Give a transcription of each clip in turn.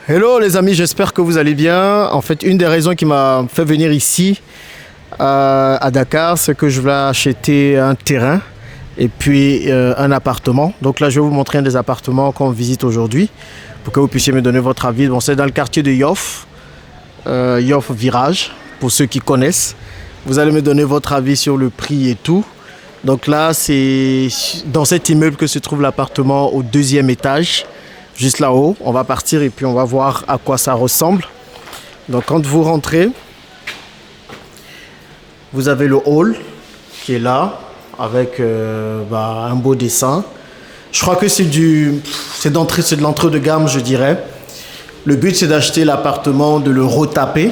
Hello les amis, j'espère que vous allez bien. En fait, une des raisons qui m'a fait venir ici à Dakar, c'est que je voulais acheter un terrain et puis un appartement. Donc là, je vais vous montrer un des appartements qu'on visite aujourd'hui pour que vous puissiez me donner votre avis. Bon, c'est dans le quartier de Yoff, Yoff Virage, pour ceux qui connaissent. Vous allez me donner votre avis sur le prix et tout. Donc là, c'est dans cet immeuble que se trouve l'appartement au deuxième étage. Juste là-haut, on va partir et puis on va voir à quoi ça ressemble. Donc quand vous rentrez, vous avez le hall qui est là avec un beau dessin. Je crois que c'est de l'entrée de gamme, je dirais. Le but, c'est d'acheter l'appartement, de le retaper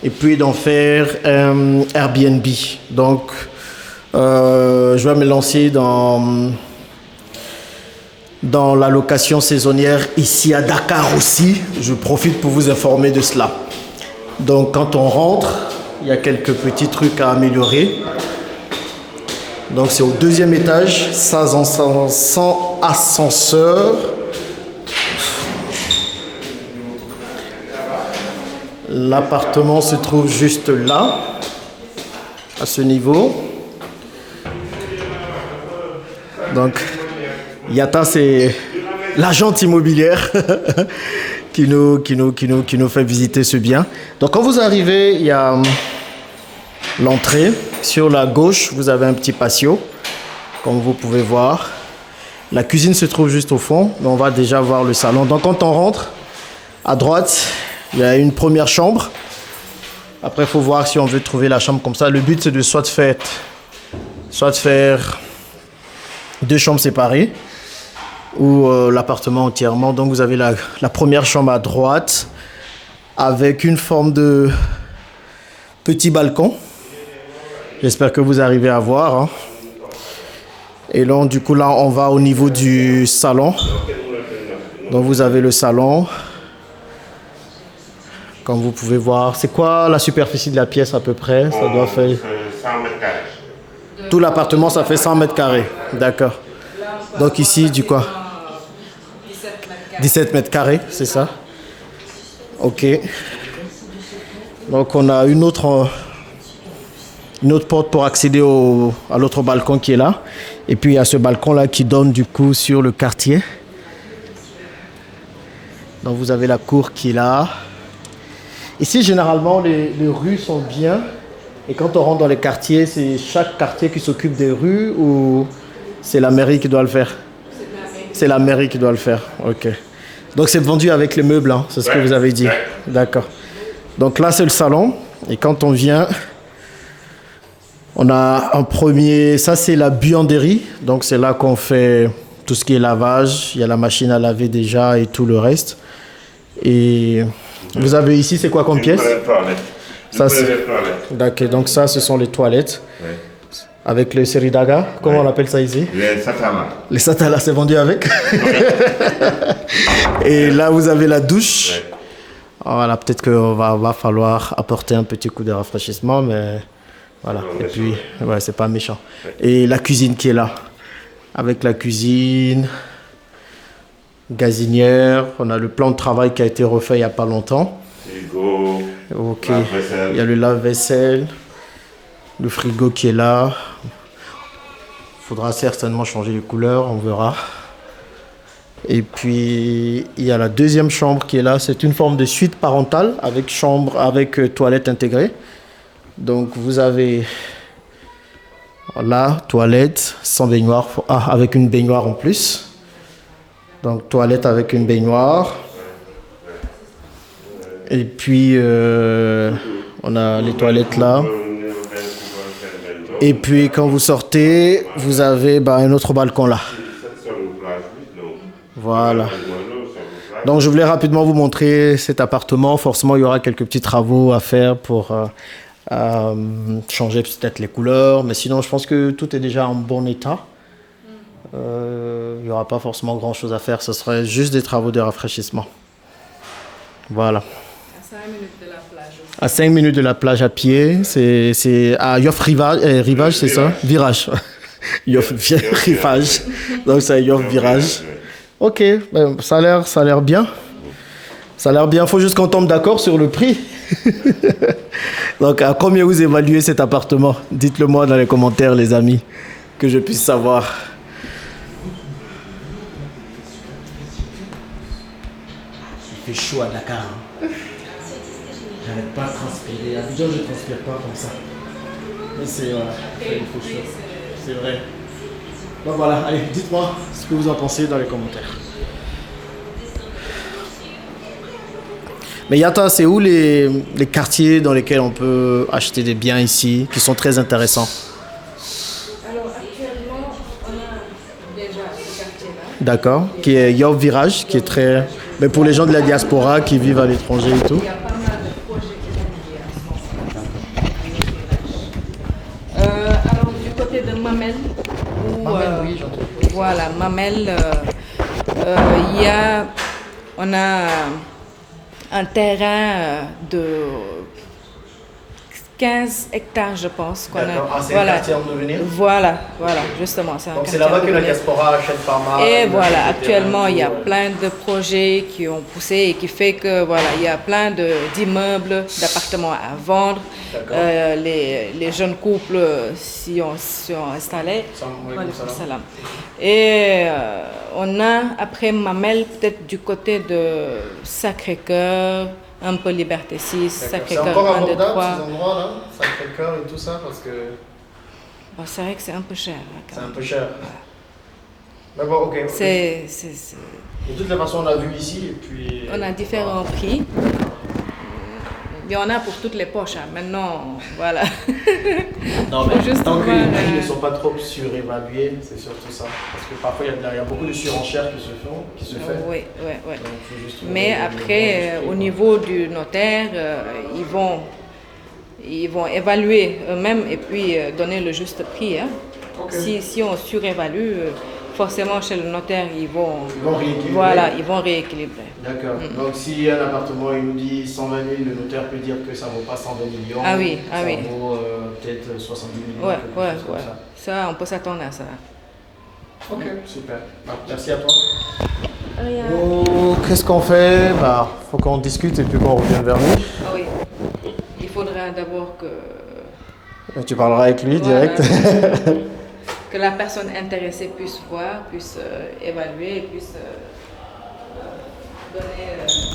et puis d'en faire un Airbnb. Donc, je vais me lancer dans la location saisonnière ici à Dakar aussi. Je profite pour vous informer de cela. Donc quand on rentre, il y a quelques petits trucs à améliorer. Donc c'est au deuxième étage, sans ascenseur. L'appartement se trouve juste là, à ce niveau. Donc Yata, c'est l'agente immobilière qui nous fait visiter ce bien. Donc quand vous arrivez, il y a l'entrée. Sur la gauche, vous avez un petit patio, comme vous pouvez voir. La cuisine se trouve juste au fond, mais on va déjà voir le salon. Donc quand on rentre, à droite, il y a une première chambre. Après, il faut voir si on veut trouver la chambre comme ça. Le but, c'est de soit de faire deux chambres séparées, ou l'appartement entièrement. Donc vous avez la première chambre à droite avec une forme de petit balcon. J'espère que vous arrivez à voir, hein. Et donc du coup là on va au niveau du salon. Donc vous avez le salon. Comme vous pouvez voir, c'est quoi la superficie de la pièce à peu près? Ça doit faire 100 mètres carrés. Tout l'appartement, ça fait 100 mètres carrés. D'accord. Donc ici, du quoi? 17 mètres carrés, c'est ça? Ok. Donc on a une autre porte pour accéder à l'autre balcon qui est là. Et puis il y a ce balcon-là qui donne du coup sur le quartier. Donc vous avez la cour qui est là. Ici, généralement, les rues sont bien. Et quand on rentre dans les quartiers, c'est chaque quartier qui s'occupe des rues ou c'est la mairie qui doit le faire? C'est la mairie qui doit le faire, ok. Donc c'est vendu avec les meubles, hein, c'est ce que vous avez dit. D'accord. Donc là, c'est le salon. Et quand on vient, on a un premier... Ça, c'est la buanderie. Donc c'est là qu'on fait tout ce qui est lavage. Il y a la machine à laver déjà et tout le reste. Et vous avez ici, c'est quoi comme pièce? Ça, d'accord, donc ça, ce sont les toilettes. Oui. Avec le Seridaga, comment on appelle ça ici? Les Satala. Les Satala, c'est vendu avec. Et là, vous avez la douche. Oui. Voilà, peut-être qu'il va falloir apporter un petit coup de rafraîchissement, mais voilà. Et puis, ouais, c'est pas méchant. Oui. Et la cuisine qui est là. Avec la cuisine, gazinière, on a le plan de travail qui a été refait il n'y a pas longtemps. Frigo. Ok, il y a le lave-vaisselle, le frigo qui est là. Il faudra certainement changer les couleurs, on verra. Et puis, il y a la deuxième chambre qui est là. C'est une forme de suite parentale avec chambre, avec toilette intégrée. Donc, vous avez là, toilette sans baignoire, avec une baignoire en plus. Donc, toilette avec une baignoire. Et puis, on a les toilettes là. Et puis, quand vous sortez, vous avez un autre balcon là. Voilà. Donc, je voulais rapidement vous montrer cet appartement. Forcément, il y aura quelques petits travaux à faire pour changer peut-être les couleurs. Mais sinon, je pense que tout est déjà en bon état. Il n'y aura pas forcément grand-chose à faire. Ce serait juste des travaux de rafraîchissement. Voilà. À 5 minutes de la plage à pied, c'est à Yoff Rivage, c'est ça? Virage. Yoff Rivage. Donc c'est à Yoff Virage. Ok, ça a l'air bien. Ça a l'air bien, il faut juste qu'on tombe d'accord sur le prix. Donc, à combien vous évaluez cet appartement? Dites-le moi dans les commentaires, les amis, que je puisse savoir. Il fait chaud à Dakar. J'arrête pas de transpirer. À Abidjan, je ne transpire pas comme ça. Mais c'est il faut chaud. C'est vrai. Donc voilà, allez, dites-moi ce que vous en pensez dans les commentaires. Mais Yata, c'est où les quartiers dans lesquels on peut acheter des biens ici, qui sont très intéressants? Alors actuellement, on a déjà ce quartier-là. D'accord. Qui est Yob Virage, qui est très... Mais pour les gens de la diaspora qui vivent à l'étranger et tout. Il y a pas mal de projets qui sont liés à ce moment. Alors du côté de Mamel, oui, j'entends. voilà, Mamel, on a un terrain de 15 hectares, je pense. D'accord. Ah, c'est un quartier en devenir? Voilà, justement. C'est un Donc c'est quartier là-bas en que la devenir. diaspora achète pas mal. Et voilà, etc. actuellement, il y a plein de projets qui ont poussé et qui fait que voilà, il y a plein d'immeubles, d'appartements à vendre. D'accord. Les jeunes couples s'y sont installés. Voilà, Salam. salam. Et on a après Mamel, peut-être du côté de Sacré-Cœur, un peu Liberté 6, C'est Sacré-Cœur encore 1, 2, abordable 3. ces endroits-là, Sacré-Cœur et tout ça, parce que Bon, c'est vrai que c'est un peu cher. Là, quand c'est un même. peu cher. Mais bon, ok. C'est- De toutes les façons, on a vu ici et puis... On a différents prix. Il y en a pour toutes les poches. Hein. Maintenant, voilà. Non, mais Faut juste tant que les voir, prix ne sont pas trop surévalués, c'est surtout ça. Parce que parfois, il y a beaucoup de surenchères qui se fait. Oui. Donc, faut juste trouver Mais le après, bon prix, au quoi. niveau du notaire, ils vont évaluer eux-mêmes et puis donner le juste prix. Hein. Ok. Si on surévalue, forcément chez le notaire, ils vont rééquilibrer. Voilà, ils vont rééquilibrer. D'accord. Donc, si un appartement, il nous dit 120 000, le notaire peut dire que ça ne vaut pas 120 millions. Ah oui. Ça vaut peut-être 70 millions. Ouais. quelque chose comme ça. Ça, on peut s'attendre à ça. Ok, super. Merci à toi. Oh, qu'est-ce qu'on fait? Faut qu'on discute et puis qu'on revienne vers lui. Ah oui. Il faudra d'abord que... Tu parleras avec lui Voilà. direct. que la personne intéressée puisse voir, puisse évaluer, puisse donner...